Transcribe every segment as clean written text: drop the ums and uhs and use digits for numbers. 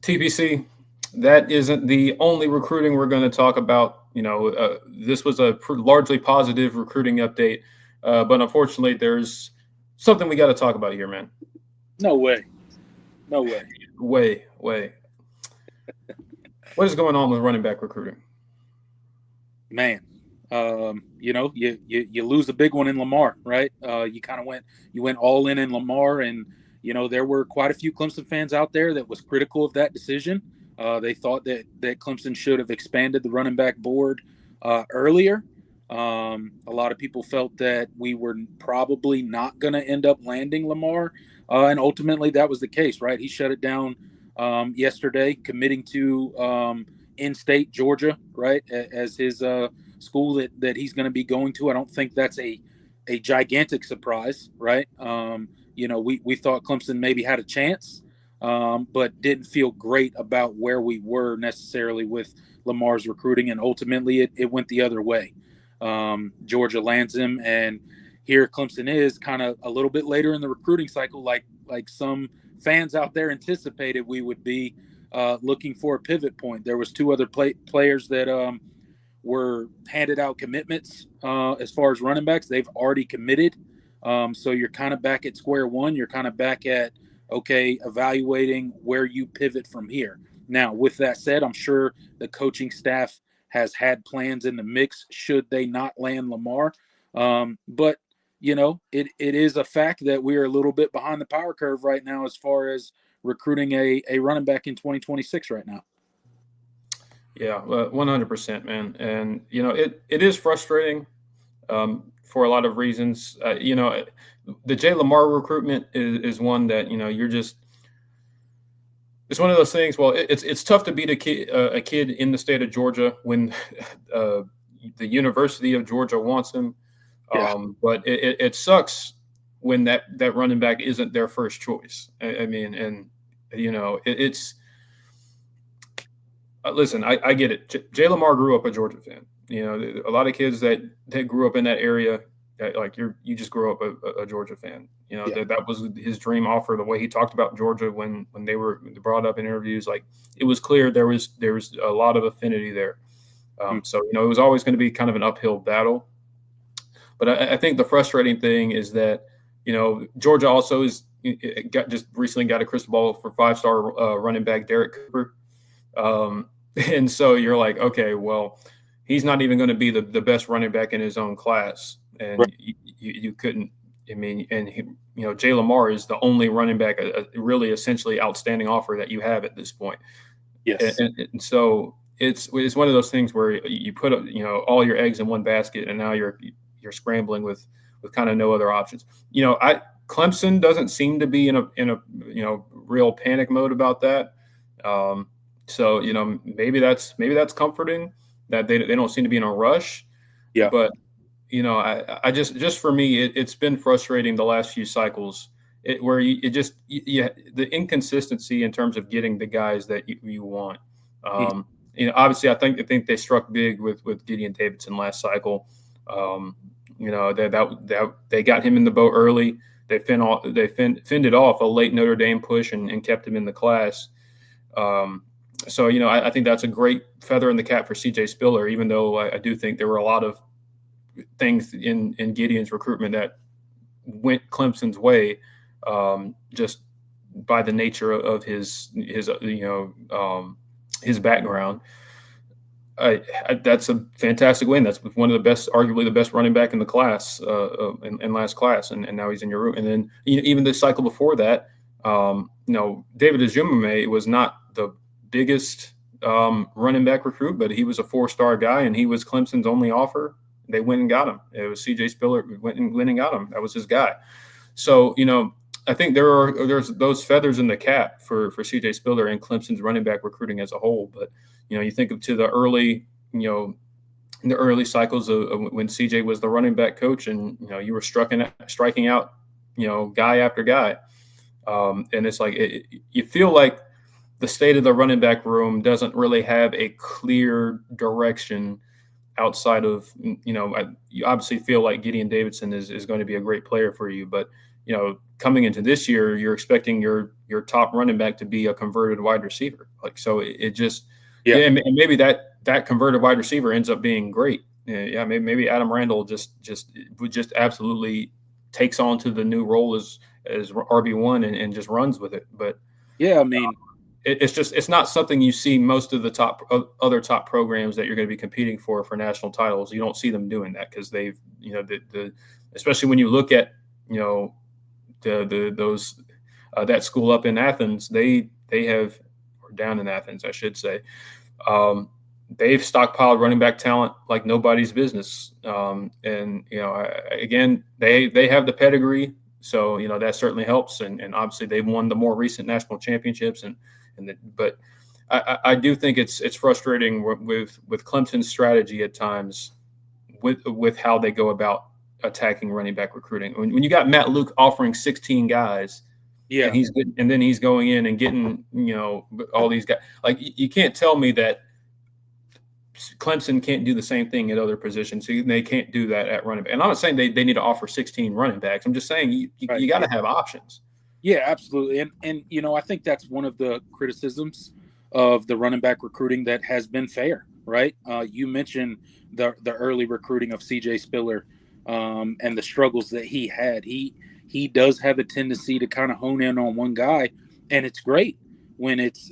TBC, that isn't the only recruiting we're going to talk about. This was a largely positive recruiting update, but unfortunately, there's something we got to talk about here, man. No way. No way. Way. What is going on with running back recruiting? Man, you lose a big one in Lamar, right? You went all in Lamar, and there were quite a few Clemson fans out there that was critical of that decision. They thought that Clemson should have expanded the running back board earlier. A lot of people felt that we were probably not going to end up landing Lamar, and ultimately that was the case, right? He shut it down yesterday, committing to in-state Georgia, right, as his school that he's going to be going to. I don't think that's a gigantic surprise, right? We thought Clemson maybe had a chance, but didn't feel great about where we were necessarily with Lamar's recruiting, and ultimately it went the other way. Georgia lands him, and here Clemson is kind of a little bit later in the recruiting cycle, like some fans out there anticipated we would be, looking for a pivot point. There was two other players that were handed out commitments as far as running backs. They've already committed, so you're kind of back at square one. You're kind of back at evaluating where you pivot from here. Now, with that said, I'm sure the coaching staff has had plans in the mix should they not land Lamar. But it is a fact that we are a little bit behind the power curve right now as far as recruiting a running back in 2026 right now. Yeah, 100%, man. And, it is frustrating for a lot of reasons. The Jay Lamar recruitment is one that, it's one of those things. Well, it's tough to beat a kid in the state of Georgia when the University of Georgia wants him. Yeah. But it sucks when that running back isn't their first choice. I mean, and it's listen, I get it. Jay Lamar grew up a Georgia fan. A lot of kids that grew up in that area, you just grew up a Georgia fan. That was his dream offer. The way he talked about Georgia when they were brought up in interviews, like it was clear there was a lot of affinity there. So it was always going to be kind of an uphill battle. But I think the frustrating thing is that Georgia also just recently got a crystal ball for 5-star running back Derek Cooper, and so you're like, okay, well, he's not even going to be the best running back in his own class, and Right. you couldn't. I mean, and Jay Lamar is the only running back, a really essentially outstanding offer that you have at this point. Yes. And so it's one of those things where you put all your eggs in one basket, and now you're scrambling with kind of no other options. Clemson doesn't seem to be in a real panic mode about that. So maybe that's comforting that they don't seem to be in a rush. Yeah. But I just for me it's been frustrating the last few cycles where the inconsistency in terms of getting the guys that you want. Obviously I think they struck big with Gideon Davidson last cycle. That they got him in the boat early. They fended off a late Notre Dame push and kept him in the class. So I think that's a great feather in the cap for CJ Spiller, even though I do think there were a lot of things in Gideon's recruitment that went Clemson's way, just by the nature of his background. That's a fantastic win. That's one of the best, arguably the best running back in the class, in last class, and now he's in your room. And then even the cycle before that, David Ajumame was not the biggest running back recruit, but he was a 4-star guy, and he was Clemson's only offer. They went and got him. It was CJ Spiller went and got him. That was his guy. So I think there's those feathers in the cap for CJ Spiller and Clemson's running back recruiting as a whole. But you think of to the early in the early cycles of when CJ was the running back coach, and you were striking out guy after guy, and it's like you feel like the state of the running back room doesn't really have a clear direction outside of you obviously feel like Gideon Davidson is going to be a great player for you, but coming into this year, you're expecting your top running back to be a converted wide receiver. Like, so it just, Yeah. and maybe that converted wide receiver ends up being great. Yeah, maybe Adam Randall just absolutely takes on to the new role as RB1 and just runs with it. But yeah, I mean, it's not something you see most of the other top programs that you're going to be competing for national titles. You don't see them doing that because they've, especially when you look at, those that school up in Athens, they have, or down in Athens, I should say, they've stockpiled running back talent like nobody's business. And again, they have the pedigree, so that certainly helps. And obviously they've won the more recent national championships. But I do think it's frustrating with Clemson's strategy at times with how they go about attacking running back recruiting. When you got Matt Luke offering 16 guys, yeah, and then he's going in and getting all these guys. Like, you can't tell me that Clemson can't do the same thing at other positions. So they can't do that at running back. And I'm not saying they need to offer 16 running backs. I'm just saying you got to have options. Yeah, absolutely. And I think that's one of the criticisms of the running back recruiting that has been fair, right? You mentioned the early recruiting of CJ Spiller and the struggles that he had. He does have a tendency to kind of hone in on one guy, and it's great when it's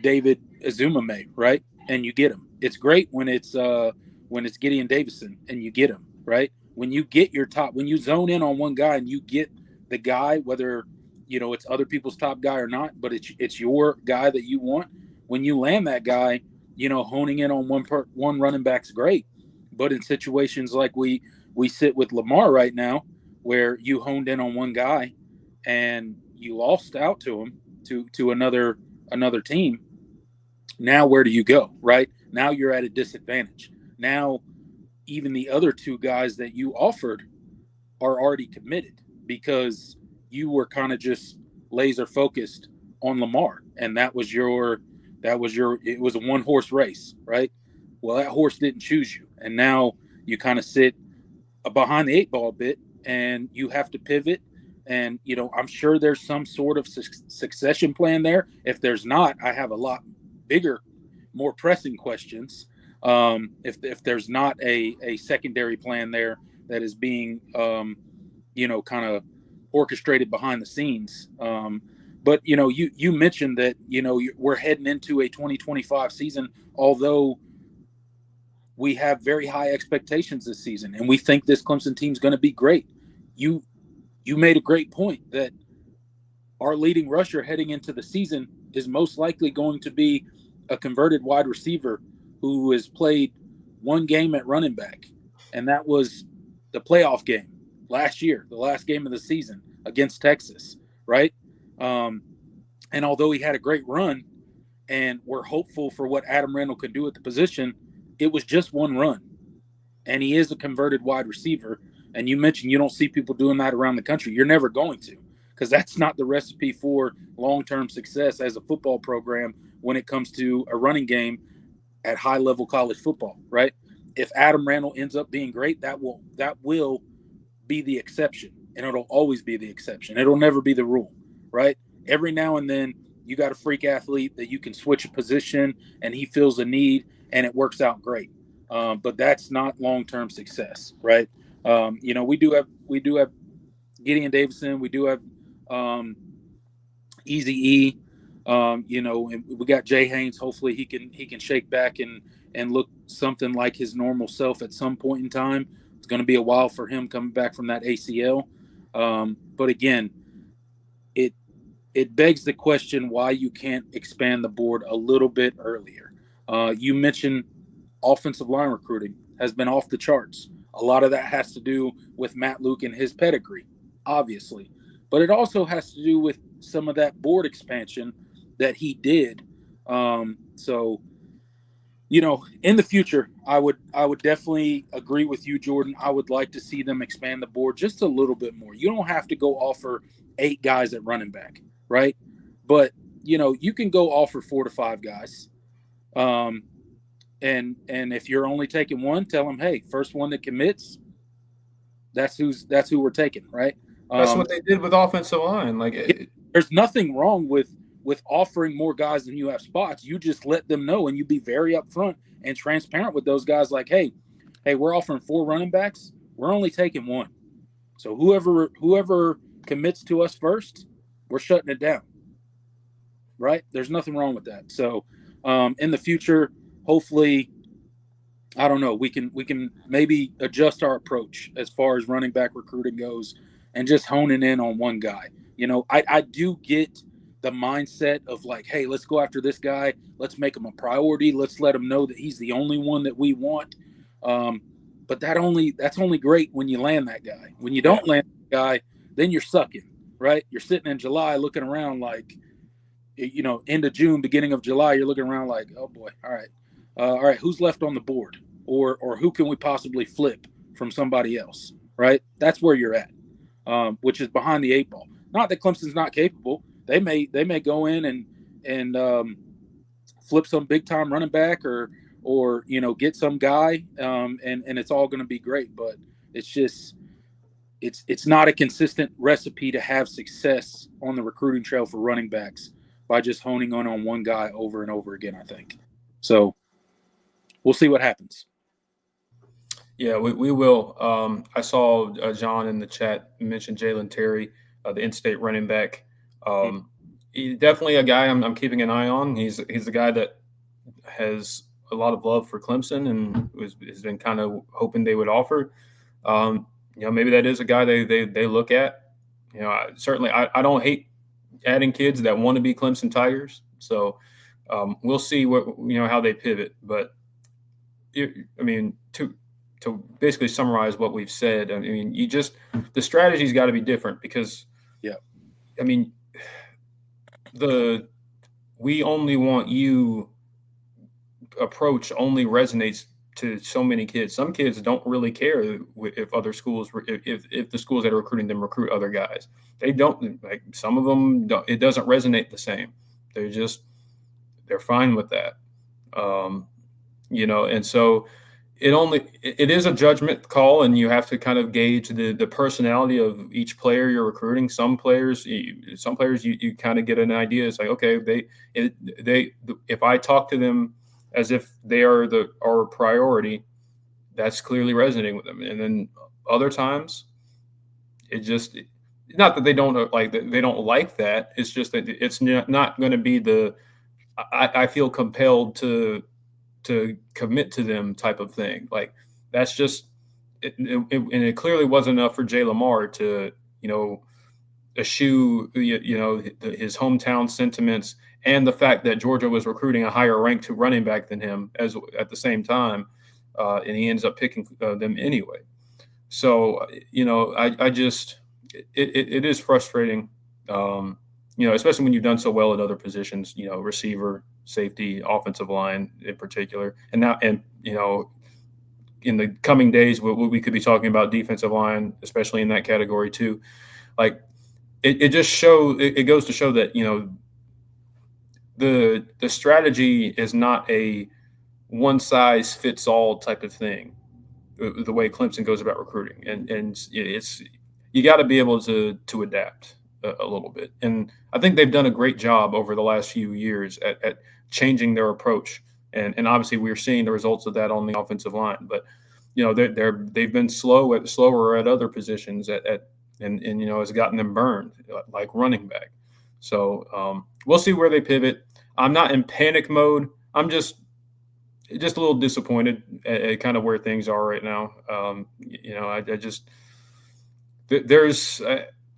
David Azumame, right? And you get him. It's great when it's Gideon Davison and you get him, right? When you get your top, when you zone in on one guy and you get the guy, whether it's other people's top guy or not, but it's your guy that you want. When you land that guy, honing in on one running back's great. But in situations like we sit with Lamar right now, where you honed in on one guy and you lost out to him to another team. Now where do you go, right? Now you're at a disadvantage. Now even the other two guys that you offered are already committed because you were kind of just laser focused on Lamar, and it was a one horse race, right? Well, that horse didn't choose you, and now you kind of sit behind the eight ball a bit, and you have to pivot. And I'm sure there's some sort of succession plan there. If there's not, I have a lot bigger, more pressing questions. If there's not a secondary plan there that is being kind of orchestrated behind the scenes. But you mentioned that we're heading into a 2025 season, although we have very high expectations this season, and we think this Clemson team's going to be great. You made a great point that our leading rusher heading into the season is most likely going to be a converted wide receiver who has played one game at running back, and that was the playoff game last year, the last game of the season against Texas, right? And although he had a great run, and we're hopeful for what Adam Randall can do at the position, it was just one run, and he is a converted wide receiver. And you mentioned you don't see people doing that around the country. You're never going to, because that's not the recipe for long-term success as a football program when it comes to a running game at high-level college football, right? If Adam Randall ends up being great, that will be the exception, and it'll always be the exception. It'll never be the rule, right? Every now and then you got a freak athlete that you can switch a position and he feels a need and it works out great. But that's not long-term success, right? We do have Gideon Davison. We do have Easy E. And we got Jay Haynes. Hopefully he can shake back and look something like his normal self at some point in time. It's going to be a while for him coming back from that ACL. But again, it begs the question why you can't expand the board a little bit earlier. You mentioned offensive line recruiting has been off the charts. A lot of that has to do with Matt Luke and his pedigree, obviously. But it also has to do with some of that board expansion that he did. So, in the future, I would definitely agree with you, Jordan. I would like to see them expand the board just a little bit more. You don't have to go offer 8 guys at running back, right? But, you can go offer 4 to 5 guys. And if you're only taking one, tell them, hey, first one that commits, that's who we're taking, right? That's what they did with offensive line. There's nothing wrong with offering more guys than you have spots. You just let them know, and you be very upfront and transparent with those guys. Like, hey, we're offering 4 running backs. We're only taking 1. So whoever commits to us first, we're shutting it down. Right? There's nothing wrong with that. So in the future, hopefully, I don't know, we can maybe adjust our approach as far as running back recruiting goes and just honing in on one guy. I do get the mindset of like, hey, let's go after this guy. Let's make him a priority. Let's let him know that he's the only one that we want. But that's only great when you land that guy. When you don't land that guy, then you're sucking, right? You're sitting in July looking around like, end of June, beginning of July, you're looking around like, oh boy, all right, who's left on the board, or who can we possibly flip from somebody else, right? That's where you're at, which is behind the 8 ball. Not that Clemson's not capable. They may go in and flip some big time running back or get some guy, and it's all going to be great. But it's just it's not a consistent recipe to have success on the recruiting trail for running backs by just honing on one guy over and over again, I think. So we'll see what happens. Yeah, we will. I saw John in the chat mention Jalen Terry, the in-state running back. He's definitely a guy I'm keeping an eye on. He's a guy that has a lot of love for Clemson and has been kind of hoping they would offer. Maybe that is a guy they look at. Certainly I don't hate adding kids that want to be Clemson Tigers. So we'll see how they pivot. But to basically summarize what we've said, the strategy's got to be different because, we only want you approach only resonates to so many kids. Some kids don't really care if other schools, if the schools that are recruiting them recruit other guys. They don't, like, some of them don't, it doesn't resonate the same. They're fine with that. And so it is a judgment call, and you have to kind of gauge the personality of each player you're recruiting. Some players you kind of get an idea. It's like, okay, if I talk to them as if they are our priority, that's clearly resonating with them. And then other times, not that they don't like that. It's just that it's not going to be I feel compelled to commit to them type of thing. Like, that's just and it clearly wasn't enough for Jay Lamar to eschew his hometown sentiments and the fact that Georgia was recruiting a higher ranked running back than him at the same time, and he ends up picking them anyway. So I just it is frustrating, especially when you've done so well at other positions, receiver, safety, offensive line in particular, and in the coming days we could be talking about defensive line, especially in that category too. Like, it goes to show that the strategy is not a one size fits all type of thing, the way Clemson goes about recruiting, and you got to be able to adapt a little bit. And I think they've done a great job over the last few years at changing their approach. And obviously we're seeing the results of that on the offensive line. But they've been slower at other positions and has gotten them burned, like running back. So we'll see where they pivot. I'm not in panic mode. I'm just a little disappointed at kind of where things are right now.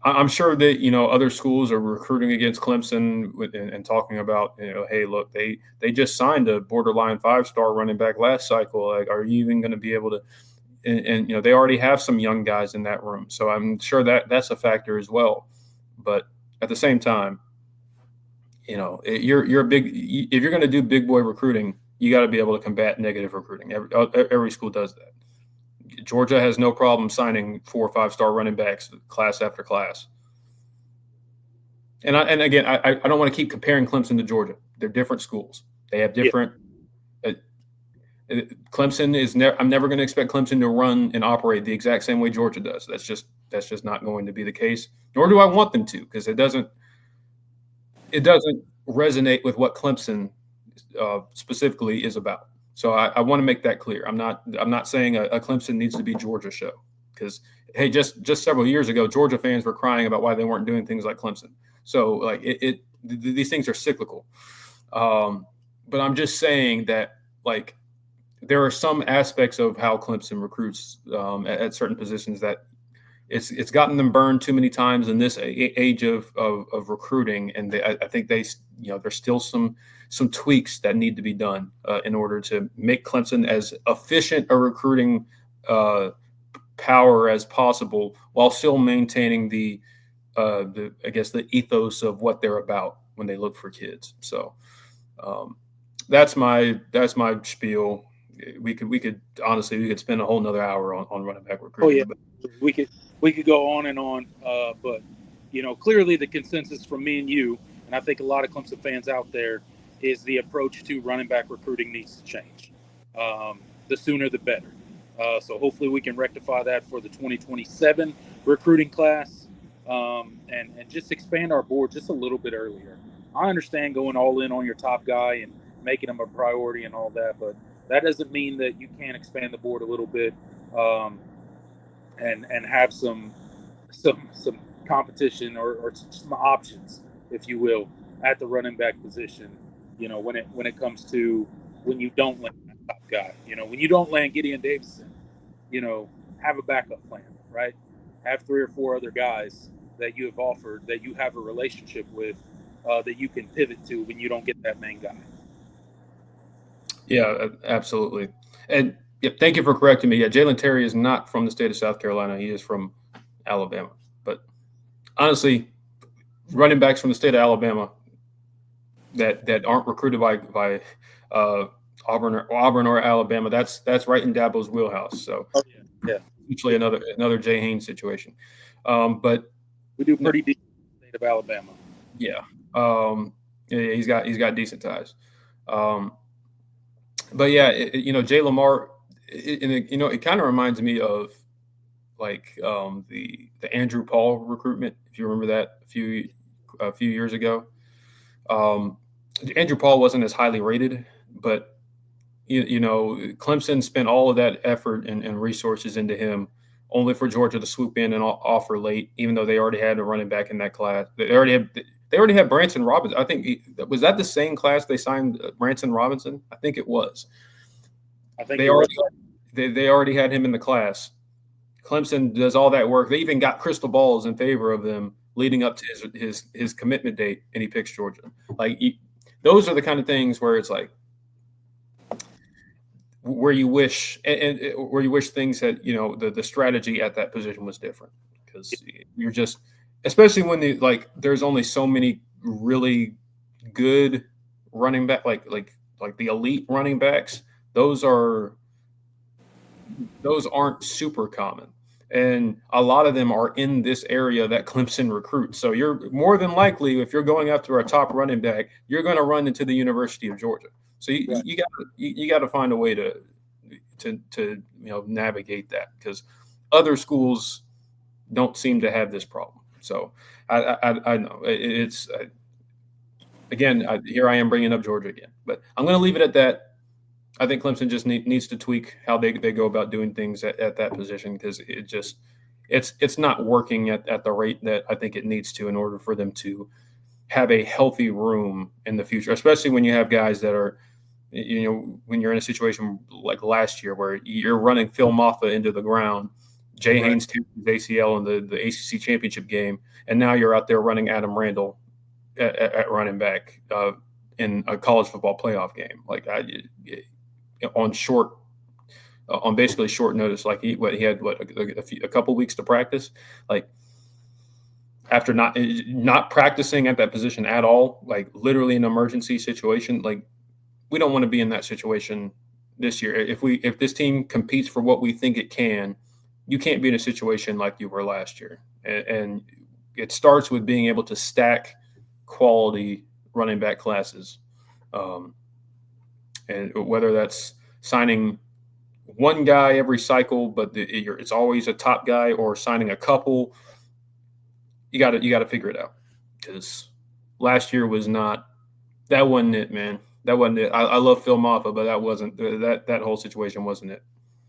I'm sure that other schools are recruiting against Clemson and talking about hey, look, they just signed a borderline 5-star running back last cycle. Like, are you even going to be able to? And they already have some young guys in that room, so I'm sure that's a factor as well. But at the same time, if you're going to do big boy recruiting, you got to be able to combat negative recruiting. Every school does that. Georgia has no problem signing 4 or 5-star running backs class after class. And again, I don't want to keep comparing Clemson to Georgia. They're different schools. They have different Clemson is never. I'm never going to expect Clemson to run and operate the exact same way Georgia does. That's just not going to be the case. Nor do I want them to, because it doesn't resonate with what Clemson specifically is about. So I want to make that clear. I'm not saying a Clemson needs to be Georgia show, because hey, just several years ago, Georgia fans were crying about why they weren't doing things like Clemson. So like these things are cyclical. But I'm just saying that like there are some aspects of how Clemson recruits at certain positions that it's gotten them burned too many times in this age of recruiting, and I think there's still some tweaks that need to be done in order to make Clemson as efficient a recruiting power as possible, while still maintaining the I guess the ethos of what they're about when they look for kids. So that's my spiel. We could honestly spend a whole nother hour on running back recruiting. Oh yeah, but we could go on and on. But clearly the consensus from me and you, and I think a lot of Clemson fans out there, is the approach to running back recruiting needs to change. The sooner the better. So hopefully we can rectify that for the 2027 recruiting class, and just expand our board just a little bit earlier. I understand going all in on your top guy and making him a priority and all that, but that doesn't mean that you can't expand the board a little bit, and have some competition or some options, if you will, at the running back position. When it comes to when you don't land that top guy, when you don't land Gideon Davison, have a backup plan, right? Have 3 or 4 other guys that you have offered, that you have a relationship with, that you can pivot to when you don't get that main guy. Yeah, absolutely. And thank you for correcting me. Yeah, Jalen Terry is not from the state of South Carolina. He is from Alabama. But honestly, running backs from the state of Alabama that aren't recruited by Auburn or Alabama, that's right in Dabo's wheelhouse. So yeah, essentially another Jay Haynes situation. But we do pretty deep in the state of Alabama. Yeah. Yeah, he's got decent ties. But yeah, Jay Lamar, it kind of reminds me of like the Andrew Paul recruitment, if you remember that a few years ago. Andrew Paul wasn't as highly rated, but Clemson spent all of that effort and resources into him, only for Georgia to swoop in and offer late, even though they already had a running back in that class. They already had Branson Robinson. I think was that the same class they signed Branson Robinson? I think it was. I think they already had him in the class. Clemson does all that work. They even got crystal balls in favor of them leading up to his commitment date, and he picks Georgia. Like those are the kind of things where it's like where you wish things had the strategy at that position was different, because you're just, especially when there's only so many really good running back like the elite running backs. Those aren't super common, and a lot of them are in this area that Clemson recruits. So you're more than likely, if you're going after a top running back, you're going to run into the University of Georgia. So you got to find a way to navigate that, because other schools don't seem to have this problem. So I know it's again, here I am bringing up Georgia again, but I'm going to leave it at that. I think Clemson just needs to tweak how they go about doing things at that position, because it's not working at the rate that I think it needs to in order for them to have a healthy room in the future, especially when you have guys that are, when you're in a situation like last year where you're running Phil Maffa into the ground, Jay Haynes tears his ACL in the ACC championship game, and now you're out there running Adam Randall at running back in a college football playoff game. Like on basically short notice, like he had a couple weeks to practice, like after not practicing at that position at all, like literally an emergency situation. Like we don't want to be in that situation this year. If this team competes for what we think it can, you can't be in a situation like you were last year. And it starts with being able to stack quality running back classes, and whether that's signing one guy every cycle, but it's always a top guy, or signing a couple. You got to figure it out, because last year was not. That wasn't it, man. That wasn't it. I love Phil Maffa, but that wasn't that whole situation wasn't it.